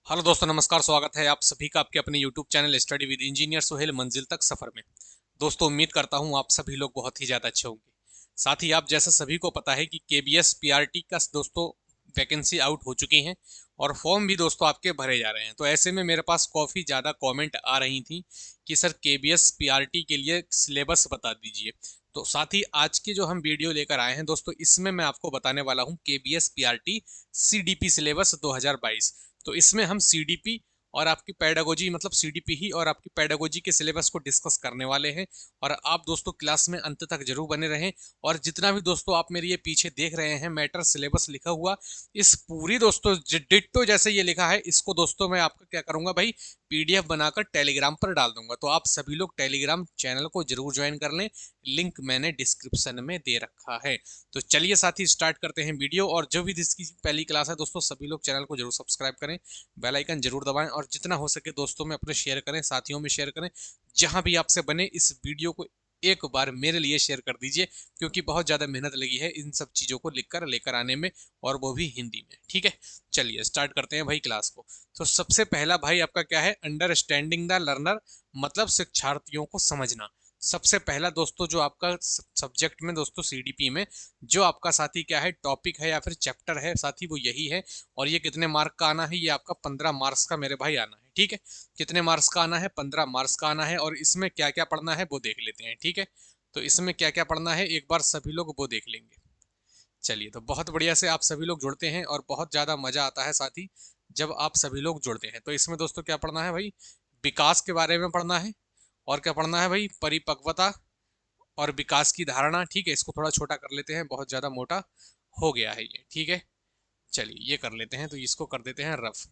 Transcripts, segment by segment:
Hello दोस्तों, नमस्कार। स्वागत है आप सभी का आपके अपने YouTube channel study with engineer Suhel मंजिल तक सफ़र में। दोस्तों, उम्मीद करता हूं आप सभी लोग बहुत ही ज़्यादा अच्छे होंगे। साथ ही आप जैसा सभी को पता है कि केबीएस पीआरटी का दोस्तों वैकेंसी आउट हो चुकी हैं और फॉर्म भी दोस्तों आपके भरे जा रहे हैं। तो ऐसे में मेरे पास काफ़ी ज़्यादा कमेंट आ रही थी कि सर केबीएस पीआरटी के लिए सिलेबस बता दीजिए। तो साथ ही आज की जो हम वीडियो लेकर आए हैं दोस्तों, इसमें मैं आपको बताने वाला हूं केबीएस पीआरटी सीडीपी सिलेबस 2022। तो इसमें हम सीडीपी और आपकी पेडागोजी मतलब सीडीपी ही और आपकी पेडागोजी के सिलेबस को डिस्कस करने वाले हैं। और आप दोस्तों क्लास में अंत तक जरूर बने रहें। और जितना भी दोस्तों आप मेरे ये पीछे देख रहे हैं मैटर सिलेबस लिखा हुआ, इस पूरी दोस्तों डिट्टो जैसे ये लिखा है, इसको दोस्तों मैं आपका क्या करूंगा भाई, पीडीएफ बनाकर टेलीग्राम पर डाल दूंगा। तो आप सभी लोग टेलीग्राम चैनल को जरूर ज्वाइन कर लें, लिंक मैंने डिस्क्रिप्शन में दे रखा है। तो चलिए साथी स्टार्ट करते हैं वीडियो। और जो भी इसकी पहली क्लास है दोस्तों, सभी लोग चैनल को जरूर सब्सक्राइब करें, बेल आइकन जरूर दबाएं और जितना हो सके दोस्तों में अपने शेयर करें, साथियों में शेयर करें। जहां भी आपसे बने इस वीडियो को एक बार मेरे लिए शेयर कर दीजिए, क्योंकि बहुत ज़्यादा मेहनत लगी है इन सब चीज़ों को लिखकर लेकर आने में, और वो भी हिंदी में। ठीक है, चलिए स्टार्ट करते हैं भाई क्लास को। तो सबसे पहला भाई आपका क्या है, अंडरस्टैंडिंग द लर्नर, मतलब शिक्षार्थियों को समझना। सबसे पहला दोस्तों जो आपका सब्जेक्ट में दोस्तों सीडीपी में जो आपका साथी क्या है टॉपिक है या फिर चैप्टर है साथी, वो यही है। और ये कितने मार्क का आना है, ये आपका 15 मार्क्स का मेरे भाई आना है। ठीक है, कितने मार्क्स का आना है, 15 मार्क्स का आना है। और इसमें क्या क्या पढ़ना है वो देख लेते हैं। ठीक है, तो इसमें क्या क्या पढ़ना है एक बार सभी लोग वो देख लेंगे। चलिए, तो बहुत बढ़िया से आप सभी लोग जुड़ते हैं और बहुत ज़्यादा मज़ा आता है साथी जब आप सभी लोग जुड़ते हैं। तो इसमें दोस्तों क्या पढ़ना है भाई, विकास के बारे में पढ़ना है। और क्या पढ़ना है भाई, परिपक्वता और विकास की धारणा। ठीक है, इसको थोड़ा छोटा कर लेते हैं, बहुत ज़्यादा मोटा हो गया है ये। ठीक है, चलिए ये कर लेते हैं, तो इसको कर देते हैं रफ।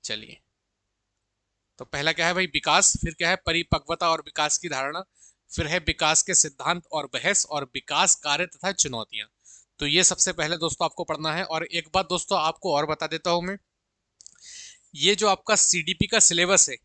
चलिए, तो पहला क्या है भाई, विकास। फिर क्या है, परिपक्वता और विकास की धारणा। फिर है विकास के सिद्धांत और बहस, और विकास कार्य तथा चुनौतियां। तो ये सबसे पहले दोस्तों आपको पढ़ना है। और एक बात दोस्तों आपको और बता देता हूं मैं, ये जो आपका सीडीपी का सिलेबस है,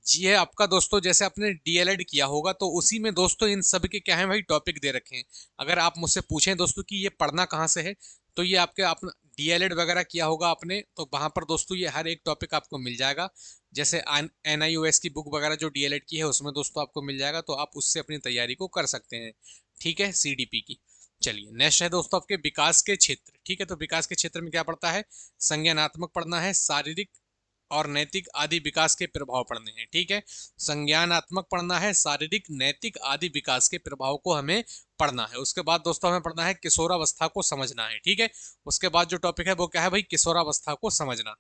ये आपका दोस्तों जैसे आपने डीएलएड किया होगा, तो उसी में दोस्तों इन सब के क्या है भाई टॉपिक दे रखे हैं। अगर आप मुझसे पूछें दोस्तों कि ये पढ़ना कहाँ से है, तो ये आपके अपना डीएलएड वगैरह किया होगा आपने, तो वहां पर दोस्तों ये हर एक टॉपिक आपको मिल जाएगा। जैसे एनआईओएस की बुक वगैरह जो डीएलएड की है उसमें दोस्तों आपको मिल जाएगा, तो आप उससे अपनी तैयारी को कर सकते हैं। ठीक है, सीडीपी की। चलिए नेक्स्ट है दोस्तों आपके विकास के क्षेत्र। ठीक है, तो विकास के क्षेत्र में क्या पढ़ता है, संज्ञानात्मक पढ़ना है, शारीरिक और नैतिक आदि विकास के प्रभाव पढ़ने हैं। ठीक है, संज्ञानात्मक पढ़ना है, शारीरिक नैतिक आदि विकास के प्रभाव को हमें पढ़ना है। उसके बाद दोस्तों हमें पढ़ना है किशोरावस्था को समझना है। ठीक है, उसके बाद जो टॉपिक है वो क्या है भाई, किशोरावस्था को समझना।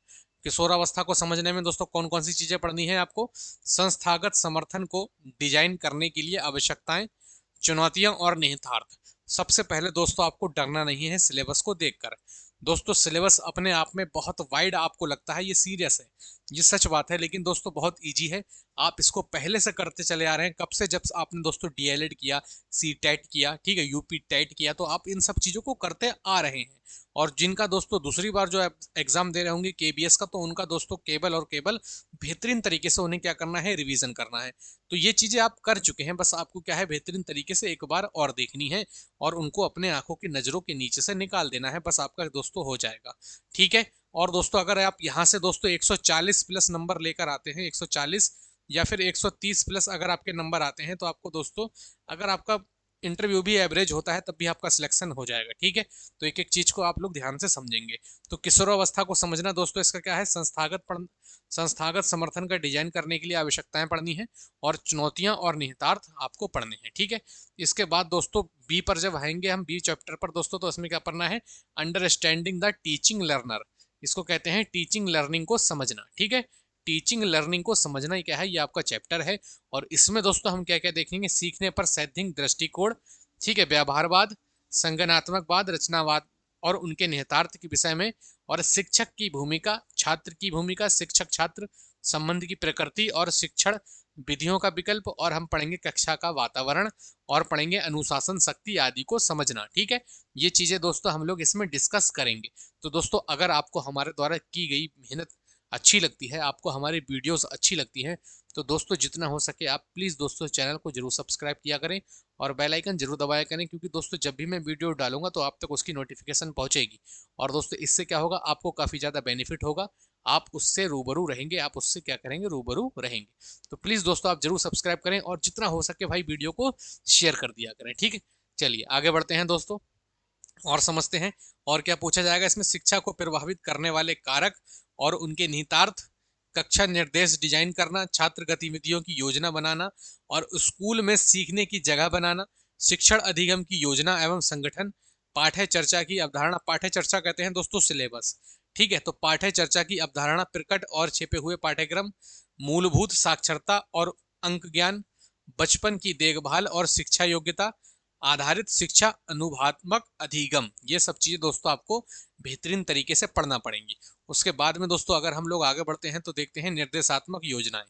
किशोरावस्था को समझने में दोस्तों कौन कौन सी चीजें पढ़नी है आपको, संस्थागत समर्थन को डिजाइन करने के लिए आवश्यकताएं, चुनौतियां और निहितार्थ। सबसे पहले दोस्तों आपको डरना नहीं है सिलेबस को देखकर। दोस्तों सिलेबस अपने आप में बहुत वाइड आपको लगता है, ये सीरियस है, ये सच बात है, लेकिन दोस्तों बहुत इजी है। आप इसको पहले से करते चले आ रहे हैं, कब से, जब आपने दोस्तों डीएलएड किया, सी टेट किया, ठीक है, यूपी टेट किया, तो आप इन सब चीज़ों को करते आ रहे हैं। और जिनका दोस्तों दूसरी बार जो एग्जाम दे रहे होंगे केबीएस का, तो उनका दोस्तों केवल और केवल बेहतरीन तरीके से उन्हें क्या करना है, रिवीजन करना है। तो ये चीज़ें आप कर चुके हैं, बस आपको क्या है बेहतरीन तरीके से एक बार और देखनी है और उनको अपने आंखों की नज़रों के नीचे से निकाल देना है, बस आपका दोस्तों हो जाएगा। ठीक है, और दोस्तों अगर आप यहाँ से दोस्तों 140 प्लस नंबर लेकर आते हैं, 140 या फिर 130 प्लस अगर आपके नंबर आते हैं, तो आपको दोस्तों अगर आपका इंटरव्यू भी एवरेज होता है तब भी आपका सिलेक्शन हो जाएगा। ठीक है, तो एक एक चीज को आप लोग ध्यान से समझेंगे। तो किशोरावस्था को समझना दोस्तों, इसका क्या है, संस्थागत समर्थन का डिजाइन करने के लिए आवश्यकताएं पढ़नी है, और चुनौतियां और निहितार्थ आपको पढ़ने हैं। ठीक है, इसके बाद दोस्तों बी पर जब आएंगे हम, बी चैप्टर पर दोस्तों, तो इसमें क्या पढ़ना है, अंडरस्टैंडिंग द टीचिंग लर्नर। इसको कहते हैं टीचिंग लर्निंग को समझना। ठीक है, टीचिंग लर्निंग को समझना ही क्या है, ये आपका चैप्टर है। और इसमें दोस्तों हम क्या क्या देखेंगे, सीखने पर सैद्धांतिक दृष्टिकोण, ठीक है, व्यवहारवाद, संगनात्मकवाद, रचनावाद और उनके निहितार्थ के विषय में, और शिक्षक की भूमिका, छात्र की भूमिका, शिक्षक छात्र संबंध की प्रकृति और शिक्षण विधियों का विकल्प, और हम पढ़ेंगे कक्षा का वातावरण, और पढ़ेंगे अनुशासन शक्ति आदि को समझना। ठीक है, ये चीजें दोस्तों हम लोग इसमें डिस्कस करेंगे। तो दोस्तों अगर आपको हमारे द्वारा की गई मेहनत अच्छी लगती है, आपको हमारी वीडियोस अच्छी लगती हैं, तो दोस्तों जितना हो सके आप प्लीज़ दोस्तों चैनल को जरूर सब्सक्राइब किया करें और बेल आइकन जरूर दबाया करें, क्योंकि दोस्तों जब भी मैं वीडियो डालूंगा तो आप तक उसकी नोटिफिकेशन पहुंचेगी। और दोस्तों इससे क्या होगा, आपको काफ़ी ज़्यादा बेनिफिट होगा, आप उससे रूबरू रहेंगे, आप उससे क्या करेंगे, रूबरू रहेंगे। तो प्लीज़ दोस्तों आप जरूर सब्सक्राइब करें और जितना हो सके भाई वीडियो को शेयर कर दिया करें, ठीक है। चलिए आगे बढ़ते हैं दोस्तों और समझते हैं और क्या पूछा जाएगा इसमें। शिक्षा को प्रभावित करने वाले कारक और उनके निहितार्थ, कक्षा निर्देश डिजाइन करना, छात्र गतिविधियों की योजना बनाना और स्कूल में सीखने की जगह बनाना, शिक्षण अधिगम की योजना एवं संगठन, पाठ्य चर्चा की अवधारणा। पाठ्य चर्चा कहते हैं दोस्तों सिलेबस, ठीक है। तो पाठ्य चर्चा की अवधारणा, प्रकट और छिपे हुए पाठ्यक्रम, मूलभूत साक्षरता और अंक ज्ञान, बचपन की देखभाल और शिक्षा योग्यता आधारित शिक्षा, अनुभवात्मक अधिगम। ये सब चीजें दोस्तों आपको बेहतरीन तरीके से पढ़ना पड़ेंगी। उसके बाद में दोस्तों अगर हम लोग आगे बढ़ते हैं तो देखते हैं निर्देशात्मक योजनाएं,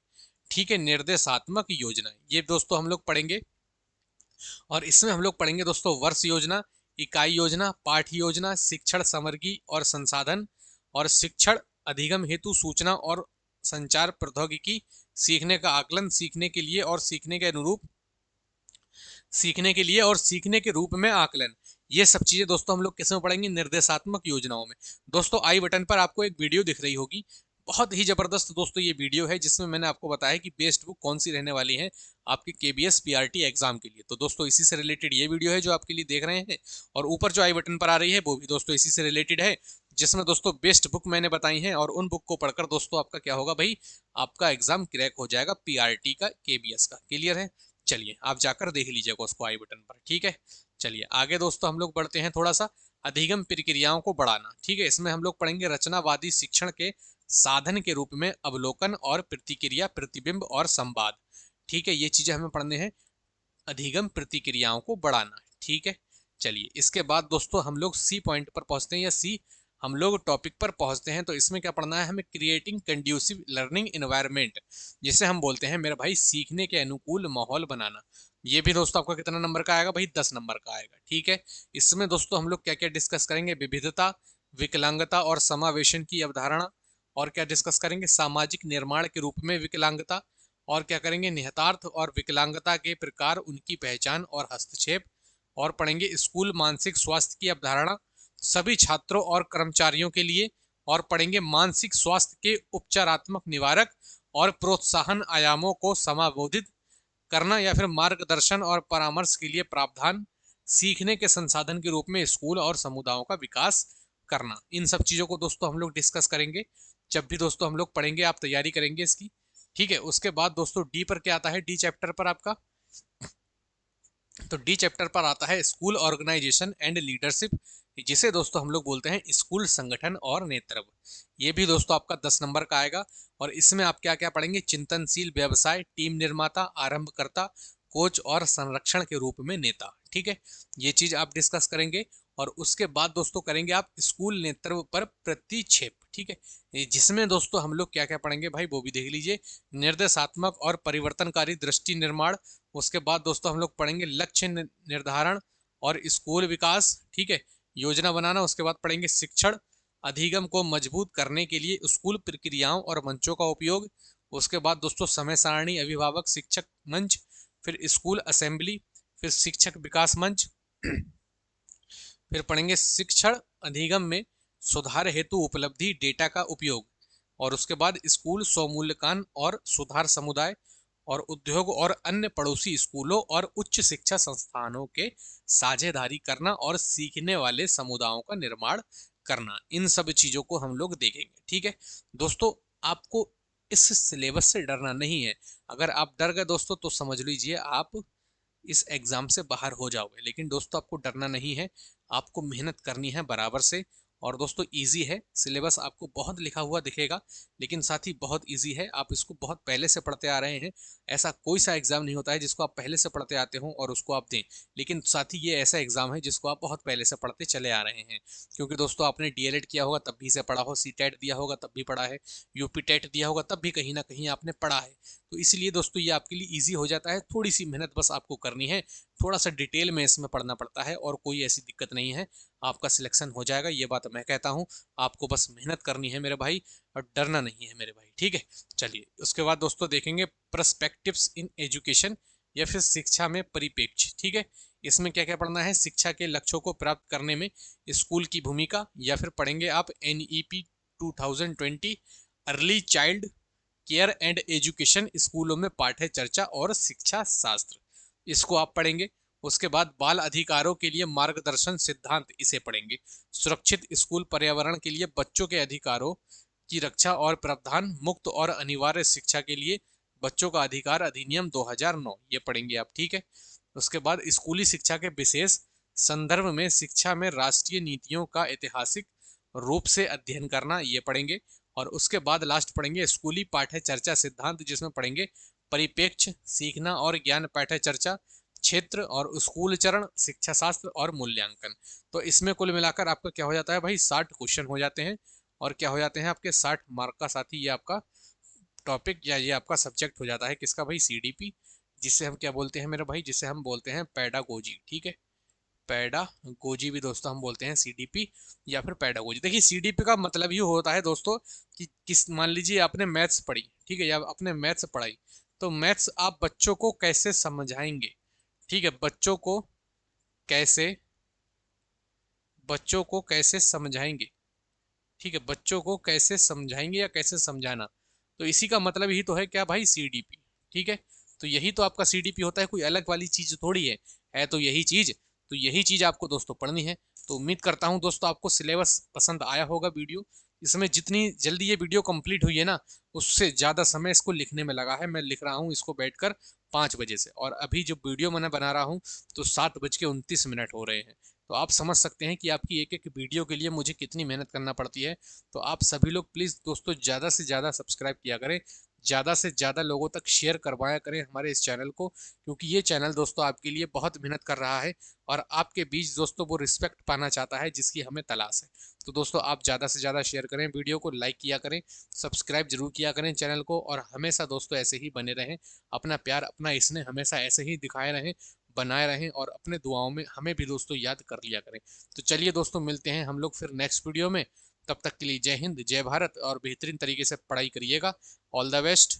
ठीक है। निर्देशात्मक योजनाएं ये दोस्तों हम लोग पढ़ेंगे और इसमें हम लोग पढ़ेंगे दोस्तों वर्ष योजना, इकाई योजना, पाठ योजना, शिक्षण सामग्री और संसाधन और शिक्षण अधिगम हेतु सूचना और संचार प्रौद्योगिकी, सीखने का आकलन, सीखने के लिए और सीखने के अनुरूप, सीखने के लिए और सीखने के रूप में आकलन। ये सब चीजें दोस्तों हम लोग किस में पढ़ेंगे, निर्देशात्मक योजनाओं में। दोस्तों आई बटन पर आपको एक वीडियो दिख रही होगी, बहुत ही जबरदस्त दोस्तों ये वीडियो है, जिसमें मैंने आपको बताया कि बेस्ट बुक कौन सी रहने वाली है आपके केबीएस पीआरटी एग्जाम के लिए। तो दोस्तों इसी से रिलेटेड ये वीडियो है जो आपके लिए देख रहे हैं, और ऊपर जो आई बटन पर आ रही है वो भी दोस्तों इसी से रिलेटेड है, जिसमें दोस्तों बेस्ट बुक मैंने बताई है। और उन बुक को पढ़कर दोस्तों आपका क्या होगा भाई, आपका एग्जाम क्रैक हो जाएगा पीआरटी का, केबीएस का। क्लियर है। चलिए आप जाकर देख लीजिएगा उसको आई बटन पर, ठीक है। चलिए आगे दोस्तों हम लोग बढ़ते हैं थोड़ा सा, अधिगम प्रक्रियाओं को बढ़ाना, ठीक है। इसमें हम लोग पढ़ेंगे रचनावादी शिक्षण के साधन के रूप में अवलोकन और प्रतिक्रिया, प्रतिबिंब और संवाद, ठीक है। ये चीजें हमें पढ़ने हैं, अधिगम प्रतिक्रियाओं को बढ़ाना, ठीक है। चलिए इसके बाद दोस्तों हम लोग सी पॉइंट पर पहुंचते हैं, या सी हम लोग टॉपिक पर पहुंचते हैं। तो इसमें क्या पढ़ना है हमें, क्रिएटिंग कंड्यूसिव लर्निंग एनवायरनमेंट, जिसे हम बोलते हैं मेरा भाई सीखने के अनुकूल माहौल बनाना। ये भी दोस्तों आपका कितना नंबर का आएगा भाई, 10 नंबर का आएगा, ठीक है। इसमें दोस्तों हम लोग क्या क्या डिस्कस करेंगे, विविधता, विकलांगता और समावेशन की अवधारणा, और क्या डिस्कस करेंगे, सामाजिक निर्माण के रूप में विकलांगता, और क्या करेंगे, निहितार्थ और विकलांगता के प्रकार, उनकी पहचान और हस्तक्षेप, और पढ़ेंगे स्कूल मानसिक स्वास्थ्य की अवधारणा सभी छात्रों और कर्मचारियों के लिए, और पढ़ेंगे मानसिक स्वास्थ्य के उपचारात्मक निवारक और प्रोत्साहन आयामों को समाबोधित करना या फिर मार्गदर्शन और परामर्श के लिए प्रावधान, सीखने के संसाधन के रूप में स्कूल और समुदायों का विकास करना। इन सब चीज़ों को दोस्तों हम लोग डिस्कस करेंगे जब भी दोस्तों हम लोग पढ़ेंगे, आप तैयारी करेंगे इसकी, ठीक है। उसके बाद दोस्तों डी पर क्या आता है, डी चैप्टर पर आपका, तो डी चैप्टर पर आता है स्कूल ऑर्गेनाइजेशन एंड लीडरशिप, जिसे दोस्तों हम लोग बोलते हैं स्कूल संगठन और नेतृत्व। ये भी दोस्तों आपका 10 नंबर का आएगा। और इसमें आप क्या क्या पढ़ेंगे, चिंतनशील व्यवसाय, टीम निर्माता, आरंभकर्ता, कोच और संरक्षण के रूप में नेता, ठीक है। ये चीज आप डिस्कस करेंगे। और उसके बाद दोस्तों करेंगे आप स्कूल नेतृत्व पर प्रतिक्षेप, ठीक है। जिसमें दोस्तों हम लोग क्या क्या पढ़ेंगे भाई वो भी देख लीजिए, निर्देशात्मक और परिवर्तनकारी दृष्टि निर्माण। उसके बाद दोस्तों हम लोग पढ़ेंगे लक्ष्य निर्धारण और स्कूल विकास, ठीक है, योजना बनाना। उसके बाद पढ़ेंगे शिक्षण अधिगम को मजबूत करने के लिए स्कूल प्रक्रियाओं और मंचों का उपयोग। उसके बाद दोस्तों समय सारणी, अभिभावक शिक्षक मंच, फिर स्कूल असेंबली, फिर शिक्षक विकास मंच, फिर पढ़ेंगे शिक्षण अधिगम में सुधार हेतु उपलब्धि डेटा का उपयोग। और उसके बाद स्कूल स्वमूल्यांकन और सुधार समुदाय और उद्योग और अन्य पड़ोसी स्कूलों और उच्च शिक्षा संस्थानों के साझेदारी करना और सीखने वाले समुदायों का निर्माण करना। इन सब चीज़ों को हम लोग देखेंगे, ठीक है दोस्तों। आपको इस सिलेबस से डरना नहीं है। अगर आप डर गए दोस्तों तो समझ लीजिए आप इस एग्ज़ाम से बाहर हो जाओगे। लेकिन दोस्तों आपको डरना नहीं है, आपको मेहनत करनी है बराबर से। और दोस्तों इजी है सिलेबस, आपको बहुत लिखा हुआ दिखेगा लेकिन साथ ही बहुत इजी है, आप इसको बहुत पहले से पढ़ते आ रहे हैं। ऐसा कोई सा एग्ज़ाम नहीं होता है जिसको आप पहले से पढ़ते आते हो और उसको आप दें। लेकिन साथ ही ये ऐसा एग्ज़ाम है जिसको आप बहुत पहले से पढ़ते चले आ रहे हैं, क्योंकि दोस्तों आपने डीएलएड किया होगा तब भी से पढ़ा हो, सीटेट दिया होगा तब भी पढ़ा है, यूपी टेट दिया होगा तब भी कहीं ना कहीं आपने पढ़ा है। तो इसलिए दोस्तों ये आपके लिए ईजी हो जाता है, थोड़ी सी मेहनत बस आपको करनी है, थोड़ा सा डिटेल में इसमें पढ़ना पड़ता है, और कोई ऐसी दिक्कत नहीं है, आपका सिलेक्शन हो जाएगा, ये बात मैं कहता हूँ। आपको बस मेहनत करनी है मेरे भाई, और डरना नहीं है मेरे भाई, ठीक है। चलिए उसके बाद दोस्तों देखेंगे पर्सपेक्टिव्स इन एजुकेशन, या फिर शिक्षा में परिप्रेक्ष्य, ठीक है। इसमें क्या क्या पढ़ना है, शिक्षा के लक्ष्यों को प्राप्त करने में स्कूल की भूमिका, या फिर पढ़ेंगे आप NEP 2020 early child care and education, स्कूलों में पाठ्य चर्चा और शिक्षा शास्त्र, इसको आप पढ़ेंगे। उसके बाद बाल अधिकारों के लिए मार्गदर्शन सिद्धांत, इसे पढ़ेंगे। सुरक्षित स्कूल पर्यावरण के लिए बच्चों के अधिकारों की रक्षा और प्रावधान, मुक्त और अनिवार्य शिक्षा के लिए बच्चों का अधिकार अधिनियम 2009, ये पढ़ेंगे आप, ठीक है। उसके बाद स्कूली शिक्षा के विशेष संदर्भ में शिक्षा में राष्ट्रीय नीतियों का ऐतिहासिक रूप से अध्ययन करना, ये पढ़ेंगे। और उसके बाद लास्ट पढ़ेंगे स्कूली पाठ्य चर्चा सिद्धांत, जिसमें पढ़ेंगे परिप्रेक्ष्य, सीखना और ज्ञान पाठ्य चर्चा क्षेत्र, और स्कूल चरण, शिक्षा शास्त्र और मूल्यांकन। तो इसमें कुल मिलाकर आपका क्या हो जाता है भाई, 60 क्वेश्चन हो जाते हैं, और क्या हो जाते हैं आपके 60 मार्क का, साथ ही ये आपका टॉपिक या ये आपका सब्जेक्ट हो जाता है किसका भाई, CDP, जिससे हम क्या बोलते हैं मेरे भाई, जिससे हम बोलते हैं पैडागोजी, ठीक है। पैडागोजी भी दोस्तों हम बोलते हैं CDP या फिर पैडागोजी। देखिए CDP का मतलब ही होता है दोस्तों कि किस, मान लीजिए आपने मैथ्स पढ़ी, ठीक है, या आपने मैथ्स पढ़ाई, तो मैथ्स आप बच्चों को कैसे समझाएंगे, ठीक है, कैसे बच्चों को कैसे समझाएंगे, ठीक है, बच्चों को कैसे समझाएंगे या कैसे समझाना, तो इसी का मतलब ही तो है क्या भाई, CDP, ठीक है। तो यही तो आपका CDP होता है, कोई अलग वाली चीज थोड़ी है तो यही चीज। तो यही चीज आपको दोस्तों पढ़नी है। तो उम्मीद करता हूँ दोस्तों आपको सिलेबस पसंद आया होगा वीडियो। इसमें जितनी जल्दी ये वीडियो कंप्लीट हुई है ना, उससे ज़्यादा समय इसको लिखने में लगा है। मैं लिख रहा हूँ इसको बैठकर 5 बजे से, और अभी जो वीडियो मैंने बना रहा हूँ तो 7:29 हो रहे हैं। तो आप समझ सकते हैं कि आपकी एक एक वीडियो के लिए मुझे कितनी मेहनत करना पड़ती है। तो आप सभी लोग प्लीज़ दोस्तों ज़्यादा से ज़्यादा सब्सक्राइब किया करें, ज़्यादा से ज़्यादा लोगों तक शेयर करवाया करें हमारे इस चैनल को, क्योंकि ये चैनल दोस्तों आपके लिए बहुत मेहनत कर रहा है, और आपके बीच दोस्तों वो रिस्पेक्ट पाना चाहता है जिसकी हमें तलाश है। तो दोस्तों आप ज़्यादा से ज़्यादा शेयर करें, वीडियो को लाइक किया करें, सब्सक्राइब जरूर किया करें चैनल को, और हमेशा दोस्तों ऐसे ही बने रहें, अपना प्यार अपना इसने हमेशा ऐसे ही दिखाए रहें, बनाए रहें, और अपने दुआओं में हमें भी दोस्तों याद कर लिया करें। तो चलिए दोस्तों मिलते हैं हम लोग फिर नेक्स्ट वीडियो में। तब तक के लिए जय हिंद जय भारत, और बेहतरीन तरीके से पढ़ाई करिएगा। All the best.